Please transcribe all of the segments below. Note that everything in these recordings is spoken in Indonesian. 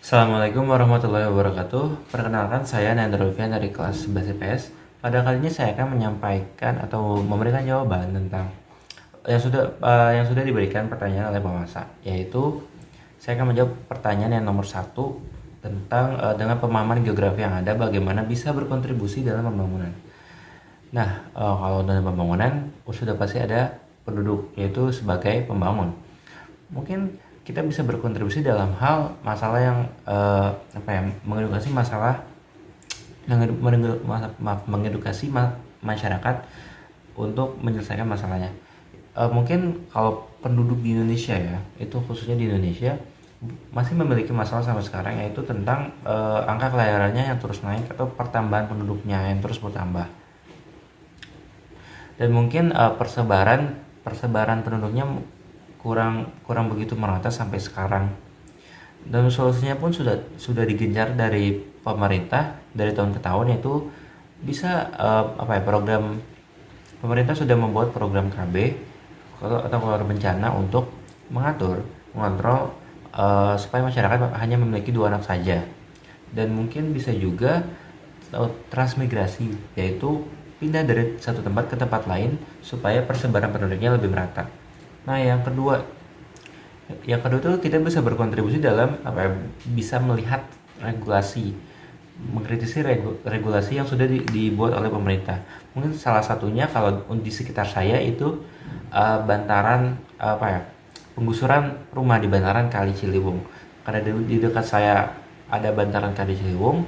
Assalamualaikum warahmatullahi wabarakatuh. Perkenalkan, saya Nandro Vian dari kelas 11 IPS. Pada kali ini saya akan menyampaikan atau memberikan jawaban tentang yang sudah diberikan pertanyaan oleh pemirsa, yaitu saya akan menjawab pertanyaan yang nomor 1 tentang dengan pemahaman geografi yang ada, bagaimana bisa berkontribusi dalam pembangunan. Nah, kalau dalam pembangunan sudah pasti ada penduduk, yaitu sebagai pembangun. Mungkin kita bisa berkontribusi dalam hal masalah yang mengedukasi masalah mengedukasi masyarakat untuk menyelesaikan masalahnya. Mungkin kalau penduduk di Indonesia, ya, itu khususnya di Indonesia masih memiliki masalah sampai sekarang, yaitu tentang angka kelahirannya yang terus naik atau pertambahan penduduknya yang terus bertambah. Dan mungkin persebaran penduduknya kurang begitu merata sampai sekarang. Dan solusinya pun sudah digencar dari pemerintah dari tahun ke tahun, yaitu bisa program pemerintah sudah membuat program KB atau keluarga bencana untuk mengontrol supaya masyarakat hanya memiliki 2 anak saja. Dan mungkin bisa juga transmigrasi, yaitu pindah dari satu tempat ke tempat lain supaya persebaran penduduknya lebih merata. Nah, yang kedua itu kita bisa berkontribusi dalam bisa melihat regulasi, mengkritisi regulasi yang sudah dibuat oleh pemerintah. Mungkin salah satunya kalau di sekitar saya itu penggusuran rumah di bantaran Kali Ciliwung. Karena di dekat saya ada bantaran Kali Ciliwung,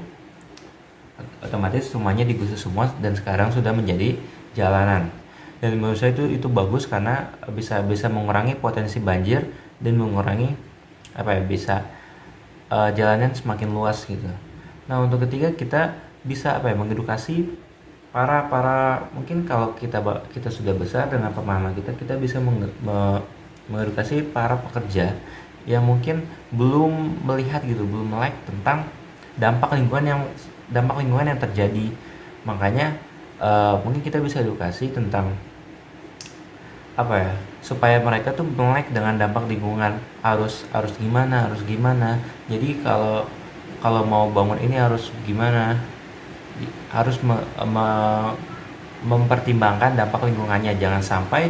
otomatis semuanya digusur semua dan sekarang sudah menjadi jalanan. Dan menurut saya itu bagus karena bisa mengurangi potensi banjir dan mengurangi jalanan semakin luas gitu. Nah, untuk ketiga kita bisa mengedukasi para mungkin kalau kita sudah besar dengan pemahaman kita bisa mengedukasi para pekerja yang mungkin belum melihat gitu, belum melek tentang dampak lingkungan yang terjadi. Makanya mungkin kita bisa edukasi tentang supaya mereka tuh melek dengan dampak lingkungan, harus gimana. Jadi kalau mau bangun ini harus gimana, harus mempertimbangkan dampak lingkungannya. Jangan sampai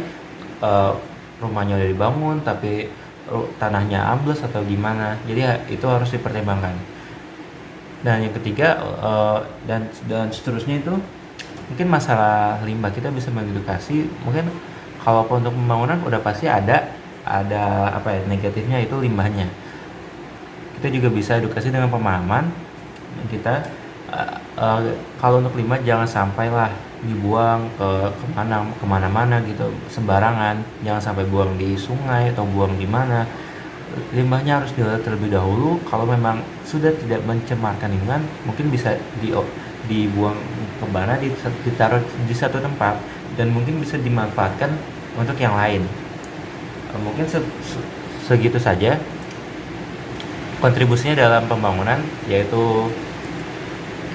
rumahnya udah dibangun tapi tanahnya ambles atau gimana. Jadi itu harus dipertimbangkan. Dan yang ketiga dan seterusnya itu mungkin masalah limbah, kita bisa mengedukasi. Mungkin kalau untuk pembangunan udah pasti ada negatifnya, itu limbahnya. Kita juga bisa edukasi dengan pemahaman kita kalau untuk limbah jangan sampailah dibuang kemana-mana gitu sembarangan. Jangan sampai buang di sungai atau buang di mana. Limbahnya harus diolah terlebih dahulu. Kalau memang sudah tidak mencemarkan lingkungan, mungkin bisa dibuang ke mana, ditaruh di satu tempat dan mungkin bisa dimanfaatkan untuk yang lain. Mungkin segitu saja kontribusinya dalam pembangunan, yaitu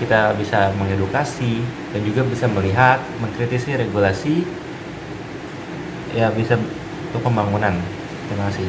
kita bisa mengedukasi dan juga bisa melihat, mengkritisi regulasi, ya bisa untuk pembangunan. Terima kasih.